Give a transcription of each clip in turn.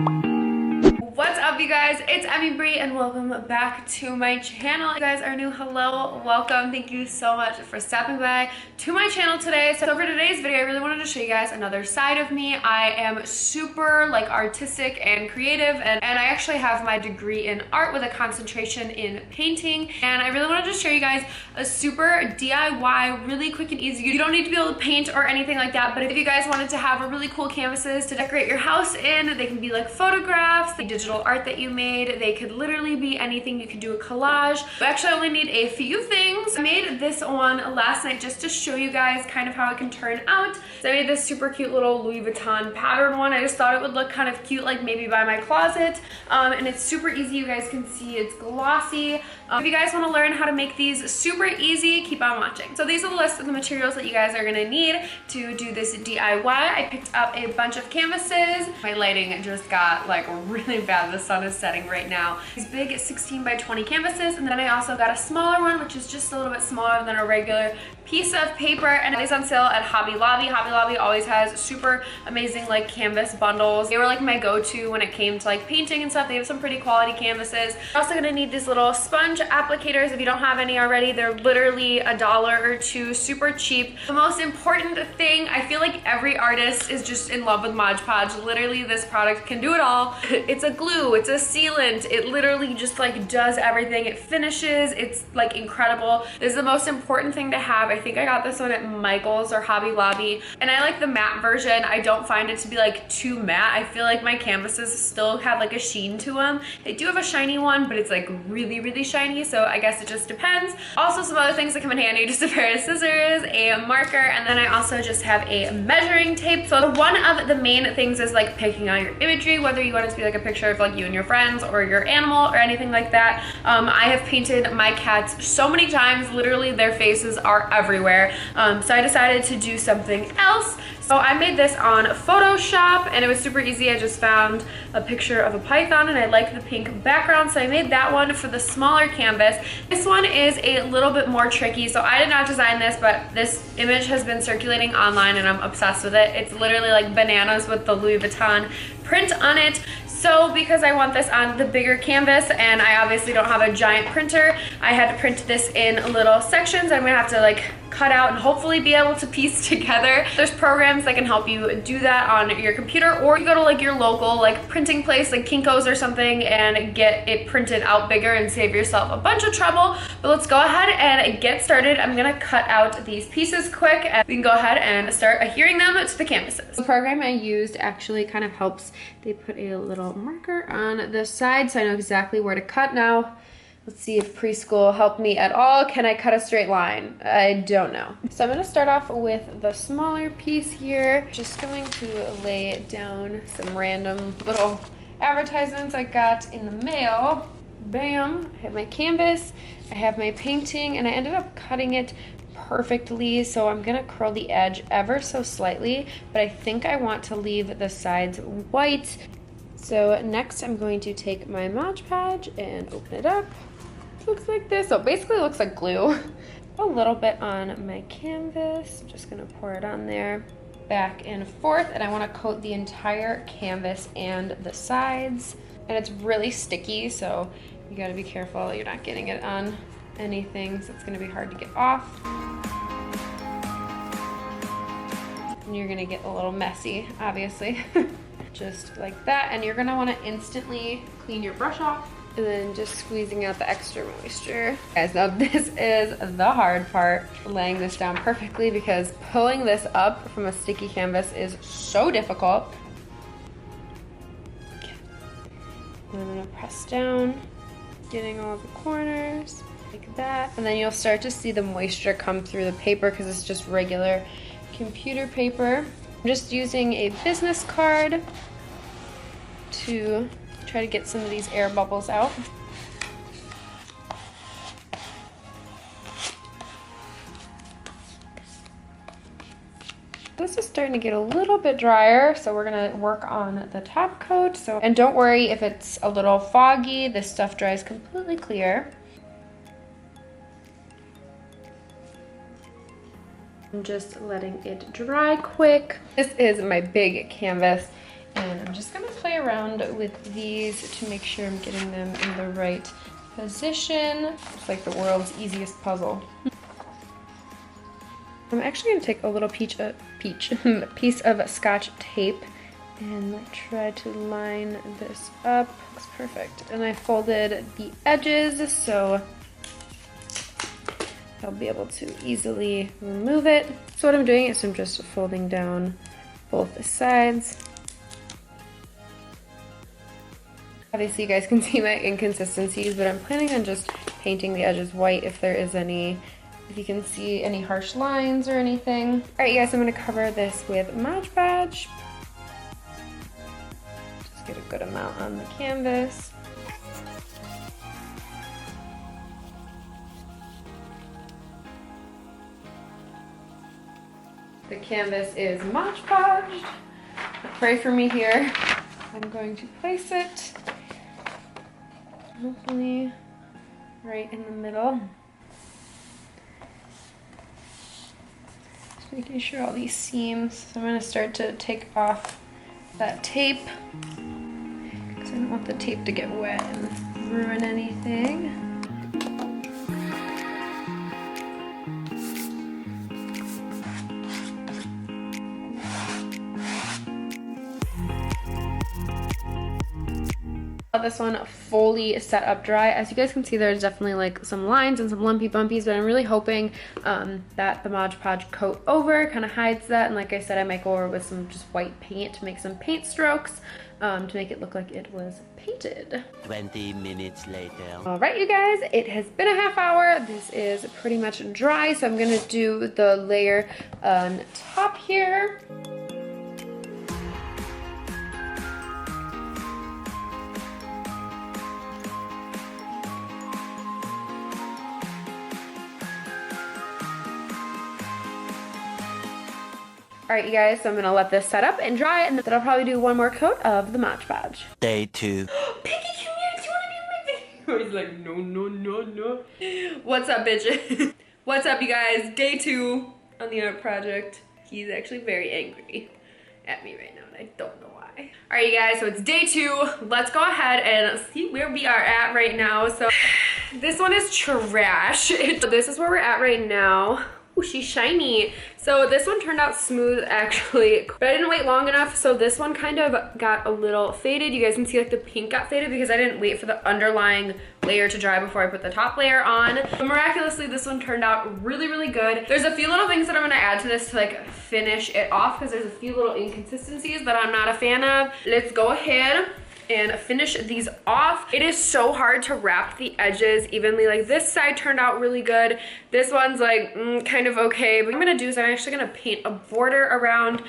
What's up, you guys? It's Emmybrenn and welcome back to my channel. If you guys are new, hello, welcome. Thank you so much for stopping by to my channel today. So for today's video, I really wanted to show you guys another side of me. I am super artistic and creative, and I actually have my degree in art with a concentration in painting. And I really wanted to show you guys a super DIY, really quick and easy. You don't need to be able to paint or anything like that, but if you guys wanted to have a really cool canvases to decorate your house in, they can be like photographs, digital art that you made. They could literally be anything. You could do a collage. I actually only need a few things. I made this one last night just to show you guys kind of how it can turn out. So I made this super cute little Louis Vuitton pattern one. I just thought it would look kind of cute, like maybe by my closet. And it's super easy. You guys can see it's glossy. If you guys want to learn how to make these super easy, keep on watching. So these are the list of the materials that you guys are going to need to do this DIY. I picked up a bunch of canvases. My lighting just got like really bad. The sun is setting right now. These big 16 by 20 canvases, and then I also got a smaller one, which is just a little bit smaller than a regular piece of paper, and it is on sale at Hobby Lobby. Hobby Lobby always has super amazing like canvas bundles. They were like my go-to when it came to like painting and stuff. They have some pretty quality canvases. You're also gonna need these little sponge applicators. If you don't have any already, they're literally $1 or $2, super cheap. The most important thing, I feel like every artist is just in love with Modge Podge. Literally, this product can do it all. It's a glue, it's a sealant, it literally just like does everything. It finishes, it's like incredible. This is the most important thing to have. I think I got this one at Michael's or Hobby Lobby, and I like the matte version. I don't find it to be like too matte. I feel like my canvases still have like a sheen to them. They do have a shiny one, but it's like really shiny, so I guess it just depends. Also, some other things that come in handy, just a pair of scissors, a marker, and then I also just have a measuring tape. So one of the main things is like picking out your imagery, whether you want it to be like a picture of like you and your friends or your animal or anything like that. I have painted my cats so many times, literally their faces are everywhere. So I decided to do something else. So I made this on Photoshop, and it was super easy. I just found a picture of a python, and I like the pink background, so I made that one for the smaller canvas. This one is a little bit more tricky, so I did not design this, but this image has been circulating online and I'm obsessed with it. It's literally like bananas with the Louis Vuitton print on it. So because I want this on the bigger canvas and I obviously don't have a giant printer, I had to print this in little sections. I'm gonna have to like cut out and hopefully be able to piece together. There's programs that can help you do that on your computer, or you go to like your local like printing place like Kinko's or something and get it printed out bigger and save yourself a bunch of trouble. But let's go ahead and get started. I'm gonna cut out these pieces quick and we can go ahead and start adhering them to the canvases. The program I used actually kind of helps. They put a little marker on the side so I know exactly where to cut now. Let's see if preschool helped me at all. Can I cut a straight line? I don't know. So I'm gonna start off with the smaller piece here. Just going to lay down some random little advertisements I got in the mail. Bam, I have my canvas, I have my painting, and I ended up cutting it perfectly, so I'm gonna curl the edge ever so slightly, but I think I want to leave the sides white. So next I'm going to take my Modge Podge and open it up. Looks like this. So basically it looks like glue. A little bit on my canvas. I'm just gonna pour it on there, back and forth, and I want to coat the entire canvas and the sides. And it's really sticky, so you gotta be careful you're not getting it on anything, so it's gonna be hard to get off. And you're gonna get a little messy, obviously. Just like that, and you're gonna want to instantly clean your brush off, and then just squeezing out the extra moisture. Guys, now this is the hard part, laying this down perfectly, because pulling this up from a sticky canvas is so difficult. Okay. And I'm gonna press down, getting all the corners like that, and then you'll start to see the moisture come through the paper because it's just regular computer paper. I'm just using a business card to try to get some of these air bubbles out. This is starting to get a little bit drier, so we're gonna work on the top coat. And don't worry if it's a little foggy, this stuff dries completely clear. I'm just letting it dry quick. This is my big canvas, And I'm just gonna play around with these to make sure I'm getting them in the right position. It's like the world's easiest puzzle. I'm actually gonna take a little piece of Scotch tape and try to line this up. Looks perfect. And I folded the edges so I'll be able to easily remove it. So what I'm doing is I'm just folding down both sides. Obviously you guys can see my inconsistencies, but I'm planning on just painting the edges white if there is any, if you can see any harsh lines or anything. All right, you guys, I'm gonna cover this with Modge Podge. Just get a good amount on the canvas. The canvas is Modge Podged. Pray for me here. I'm going to place it hopefully right in the middle. Just making sure all these seams. So I'm going to start to take off that tape because I don't want the tape to get wet and ruin anything. This one fully set up dry. As you guys can see, there's definitely like some lines and some lumpy bumpies, but I'm really hoping that the Modge Podge coat over kind of hides that. And like I said, I might go over with some just white paint to make some paint strokes to make it look like it was painted. 20 minutes later. All right, you guys, it has been a half hour. This is pretty much dry, so I'm gonna do the layer on top here. All right, you guys, so I'm gonna let this set up and dry, and then I'll probably do one more coat of the Modge Podge. Day 2. Piggy, come here, do you wanna be in my video? He's like, no, no, no, no. What's up, bitches? What's up, you guys? Day 2 on the art project. He's actually very angry at me right now, and I don't know why. All right, you guys, so it's day 2. Let's go ahead and see where we are at right now. So this one is trash. This is where we're at right now. Ooh, she's shiny. So this one turned out smooth actually, but I didn't wait long enough, so this one kind of got a little faded. You guys can see like the pink got faded because I didn't wait for the underlying layer to dry before I put the top layer on. But miraculously, this one turned out really, really good. There's a few little things that I'm gonna add to this to like finish it off because there's a few little inconsistencies that I'm not a fan of. Let's go ahead and finish these off. It is so hard to wrap the edges evenly. Like this side turned out really good. This one's like kind of okay. But what I'm gonna do is I'm actually gonna paint a border around.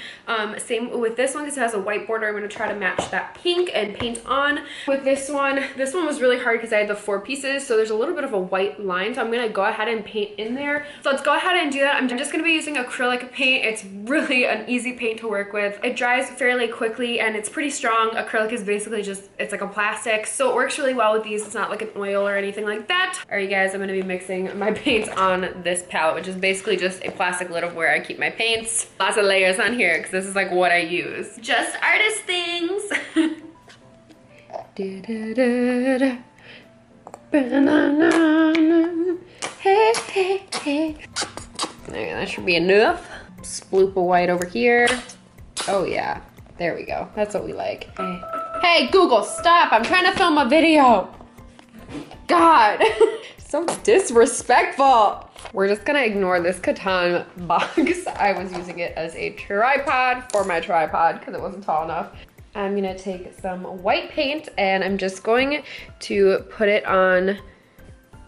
Same with this one because it has a white border. I'm gonna try to match that pink and paint on. With this one was really hard because I had the 4 pieces, so there's a little bit of a white line. So I'm gonna go ahead and paint in there. So let's go ahead and do that. I'm just gonna be using acrylic paint. It's really an easy paint to work with. It dries fairly quickly and it's pretty strong. Acrylic is basically just, it's like a plastic, so it works really well with these. It's not like an oil or anything like that. All right, you guys, I'm gonna be mixing my paints on this palette, which is basically just a plastic lid of where I keep my paints. Lots of layers on here because this is like what I use. Just artist things. Hey, hey, hey. There, that should be enough. Sploop of white over here. Oh yeah, there we go. That's what we like. Hey Google, stop! I'm trying to film a video. God, so disrespectful. We're just gonna ignore this Vuitton box. I was using it as a tripod for my tripod because it wasn't tall enough. I'm gonna take some white paint and I'm just going to put it on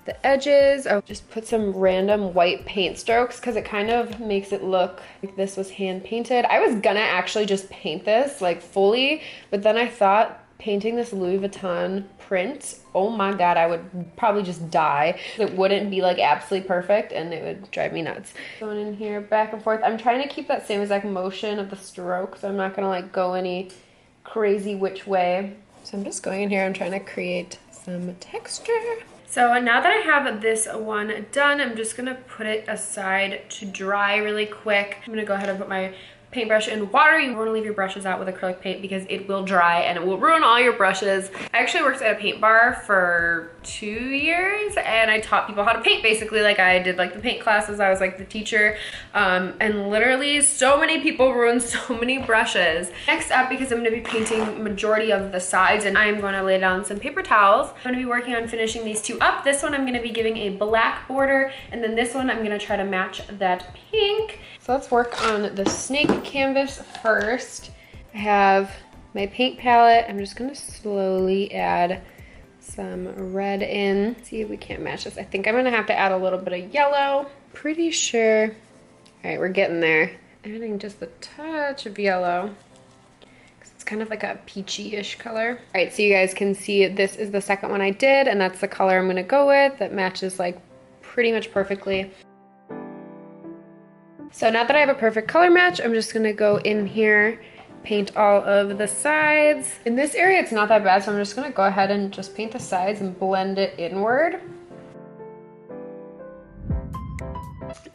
the edges. I'll just put some random white paint strokes because it kind of makes it look like this was hand painted. I was gonna actually just paint this like fully, but then I thought painting this Louis Vuitton print, oh my God, I would probably just die. It wouldn't be like absolutely perfect and it would drive me nuts. Going in here back and forth. I'm trying to keep that same exact motion of the stroke, so I'm not gonna like go any crazy which way. So I'm just going in here, I'm trying to create some texture. So now that I have this one done, I'm just gonna put it aside to dry really quick. I'm gonna go ahead and put my paintbrush in water. You want to leave your brushes out with acrylic paint because it will dry and it will ruin all your brushes. I actually worked at a paint bar for 2 years and I taught people how to paint basically. Like I did like the paint classes, I was like the teacher, and literally so many people ruined so many brushes. Next up, because I'm going to be painting majority of the sides and I am going to lay down some paper towels. I'm going to be working on finishing these two up. This one I'm going to be giving a black border and then this one I'm going to try to match that pink. So let's work on the snake canvas first. I have my paint palette. I'm just going to slowly add some red in. See if we can't match this. I think I'm going to have to add a little bit of yellow. Pretty sure. All right, we're getting there. Adding just a touch of yellow. It's kind of like a peachy-ish color. All right, so you guys can see this is the second one I did and that's the color I'm going to go with. That matches like pretty much perfectly. So now that I have a perfect color match, I'm just gonna go in here, paint all of the sides. In this area, it's not that bad, so I'm just gonna go ahead and just paint the sides and blend it inward.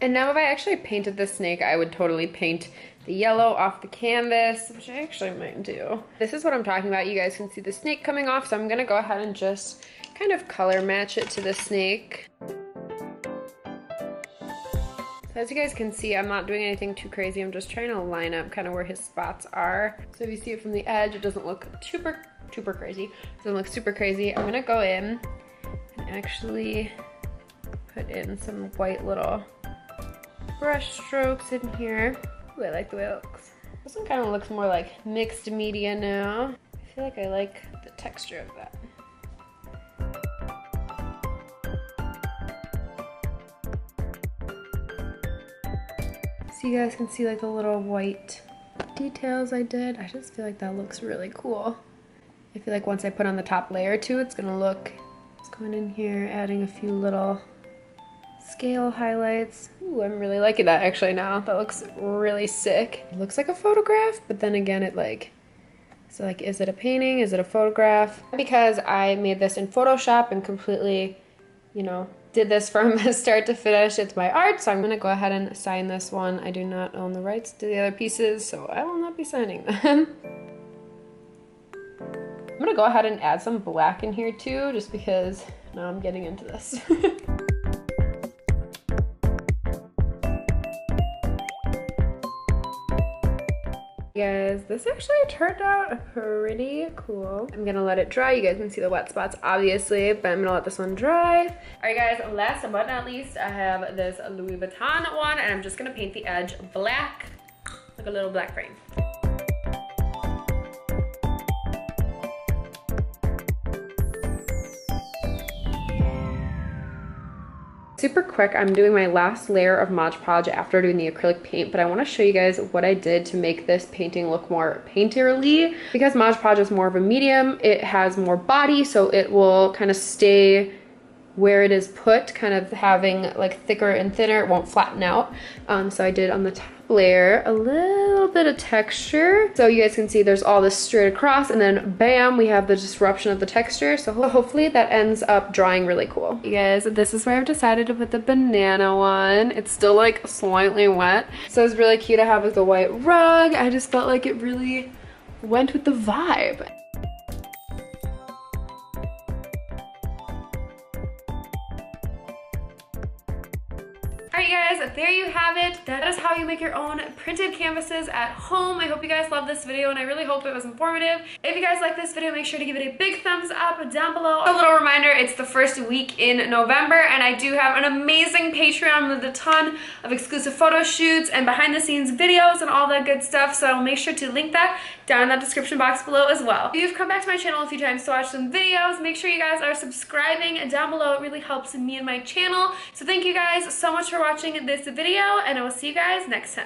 And now if I actually painted this snake, I would totally paint the yellow off the canvas, which I actually might do. This is what I'm talking about. You guys can see the snake coming off, so I'm gonna go ahead and just kind of color match it to the snake. As you guys can see, I'm not doing anything too crazy. I'm just trying to line up kind of where his spots are. So if you see it from the edge, it doesn't look super crazy. It doesn't look super crazy. I'm gonna go in and actually put in some white little brush strokes in here. Ooh, I like the way it looks. This one kind of looks more like mixed media now. I feel like I like the texture of that. So you guys can see like the little white details I did. I just feel like that looks really cool. I feel like once I put on the top layer too, it's gonna look, just going in here, adding a few little scale highlights. Ooh, I'm really liking that actually now. That looks really sick. It looks like a photograph, but then again it like, so like is it a painting, is it a photograph? Because I made this in Photoshop and completely, you know, did this from start to finish. It's my art, so I'm gonna go ahead and sign this one. I do not own the rights to the other pieces, so I will not be signing them. I'm gonna go ahead and add some black in here too, just because now I'm getting into this. Guys, this actually turned out pretty cool. I'm gonna let it dry. You guys can see the wet spots obviously, but I'm gonna let this one dry. All right guys, last but not least, I have this Louis Vuitton one and I'm just gonna paint the edge black, like a little black frame. Super quick, I'm doing my last layer of Modge Podge after doing the acrylic paint, but I want to show you guys what I did to make this painting look more painterly. Because Modge Podge is more of a medium, it has more body, so it will kind of stay where it is put, kind of having like thicker and thinner. It won't flatten out. So I did on the top layer a little bit of texture, so you guys can see there's all this straight across, and then bam, we have the disruption of the texture. So hopefully that ends up drying really cool. You guys, this is where I've decided to put the banana one. It's still like slightly wet, so it's really cute to have like the white rug. I just felt like it really went with the vibe. Alright guys, there you have it. That is how you make your own printed canvases at home. I hope you guys loved this video and I really hope it was informative. If you guys like this video, make sure to give it a big thumbs up down below. A little reminder, it's the first week in November and I do have an amazing Patreon with a ton of exclusive photo shoots and behind the scenes videos and all that good stuff, so I'll make sure to link that down in the description box below as well. If you've come back to my channel a few times to watch some videos, make sure you guys are subscribing down below. It really helps me and my channel. So thank you guys so much for watching this video and I will see you guys next time.